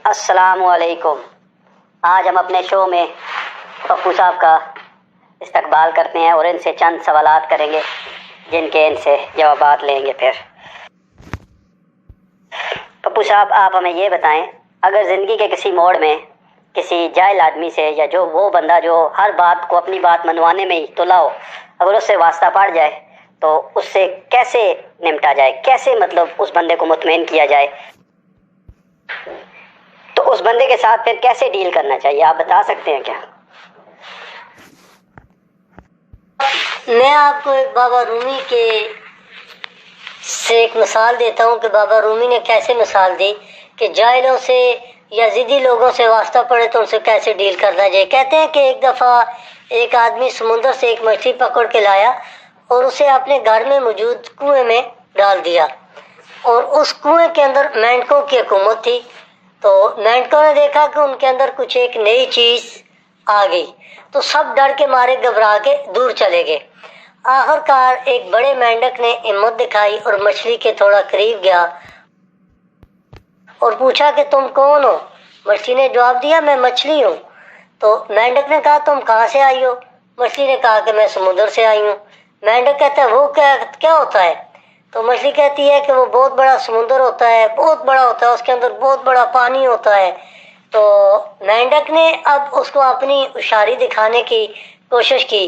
السلام علیکم۔ آج ہم اپنے شو میں پپو صاحب کا استقبال کرتے ہیں اور ان سے چند سوالات کریں گے جن کے ان سے جوابات لیں گے۔ پھر پپو صاحب آپ ہمیں یہ بتائیں، اگر زندگی کے کسی موڑ میں کسی جاہل آدمی سے یا جو وہ بندہ جو ہر بات کو اپنی بات منوانے میں ہی تلا ہو، اگر اس سے واسطہ پڑ جائے تو اس سے کیسے نمٹا جائے، کیسے مطلب اس بندے کو مطمئن کیا جائے، تو اس بندے کے ساتھ پھر کیسے ڈیل کرنا چاہیے، آپ بتا سکتے ہیں کیا؟ میں آپ کو ایک بابا رومی سے ایک مثال دیتا ہوں کہ بابا رومی نے کیسے مثال دی کہ جاہلوں سے یا ضدی لوگوں سے واسطہ پڑے تو ان سے کیسے ڈیل کرنا چاہیے۔ کہتے ہیں کہ ایک دفعہ ایک آدمی سمندر سے ایک مچھلی پکڑ کے لایا اور اسے اپنے گھر میں موجود کنویں میں ڈال دیا، اور اس کنویں کے اندر مینڈکوں کی حکومت تھی۔ تو مینڈکوں نے دیکھا کہ ان کے اندر کچھ ایک نئی چیز آ گئی، تو سب ڈر کے مارے گھبرا کے دور چلے گئے۔ آخر کار ایک بڑے مینڈک نے ہمت دکھائی اور مچھلی کے تھوڑا قریب گیا اور پوچھا کہ تم کون ہو؟ مچھلی نے جواب دیا میں مچھلی ہوں۔ تو مینڈک نے کہا تم کہاں سے آئی ہو؟ مچھلی نے کہا کہ میں سمندر سے آئی ہوں۔ مینڈک کہتا ہے وہ کیا ہوتا ہے؟ تو مچھلی کہتی ہے کہ وہ بہت بڑا سمندر ہوتا ہے، بہت بڑا ہوتا ہے، اس کے اندر بہت بڑا پانی ہوتا ہے۔ تو مینڈک نے اب اس کو اپنی ہوشیاری دکھانے کی کوشش کی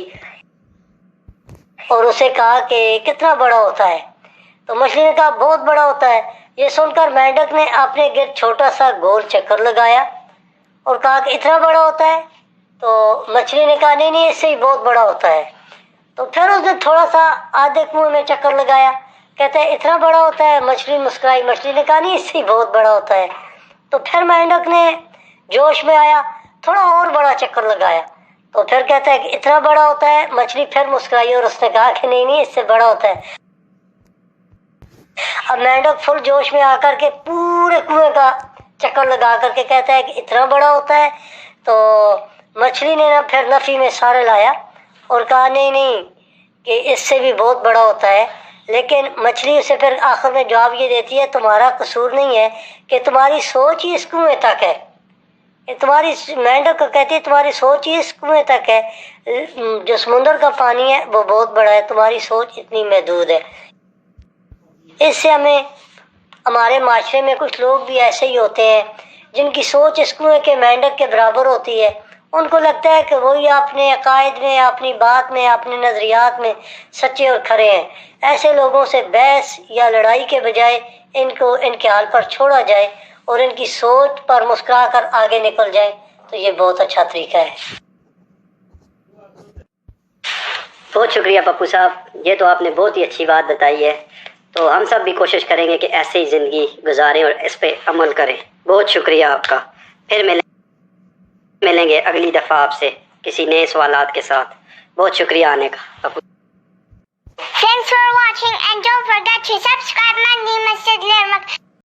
اور اسے کہا کہ کتنا بڑا ہوتا ہے؟ تو مچھلی نے کہا بہت بڑا ہوتا ہے۔ یہ سن کر مینڈک نے اپنے گرد چھوٹا سا گول چکر لگایا اور کہا کہ اتنا بڑا ہوتا ہے؟ تو مچھلی نے کہا نہیں اس سے ہی بہت بڑا ہوتا ہے۔ تو پھر اس نے تھوڑا سا آدھے کنویں میں چکر لگایا، کہتا ہے اتنا بڑا ہوتا ہے؟ مچھلی مسکرائی، مچھلی نے کہا نہیں اس سے ہی بہت بڑا ہوتا ہے۔ تو پھر مینڈک نے جوش میں آیا، تھوڑا اور بڑا چکر لگایا، تو پھر کہتا ہے کہ اتنا بڑا ہوتا ہے؟ مچھلی پھر مسکرائی اور اس نے کہا کہ نہیں اس سے بڑا ہوتا ہے۔ اب مینڈک فل جوش میں آ کر کے پورے کنویں کا چکر لگا کر کے کہتا ہے کہ اتنا بڑا ہوتا ہے؟ تو مچھلی نے پھر نفی میں سارے لایا اور کہا نہیں کہ اس سے بھی بہت بڑا ہوتا ہے۔ لیکن مچھلی اسے پھر آخر میں جواب یہ دیتی ہے تمہارا قصور نہیں ہے کہ تمہاری سوچ ہی اس کنویں تک ہے۔ تمہاری مینڈک کو کہتی ہے تمہاری سوچ ہی اس کنویں تک ہے، جو سمندر کا پانی ہے وہ بہت بڑا ہے، تمہاری سوچ اتنی محدود ہے۔ اس سے ہمارے معاشرے میں کچھ لوگ بھی ایسے ہی ہوتے ہیں جن کی سوچ اس کنویں کے مینڈک کے برابر ہوتی ہے۔ ان کو لگتا ہے کہ وہی اپنے عقائد میں، اپنی بات میں، اپنے نظریات میں سچے اور کھرے ہیں۔ ایسے لوگوں سے بحث یا لڑائی کے بجائے ان کو ان کے حال پر چھوڑا جائے اور ان کی سوچ پر مسکرا کر آگے نکل جائے تو یہ بہت اچھا طریقہ ہے۔ بہت شکریہ پپو صاحب، یہ تو آپ نے بہت ہی اچھی بات بتائی ہے، تو ہم سب بھی کوشش کریں گے کہ ایسے ہی زندگی گزاریں اور اس پہ عمل کریں۔ بہت شکریہ آپ کا۔ پھر ملیں گے اگلی دفعہ آپ سے کسی نئے سوالات کے ساتھ۔ بہت شکریہ آنے کا Pappu. Thanks for watching and don't forget to subscribe my name is Sid Lermak.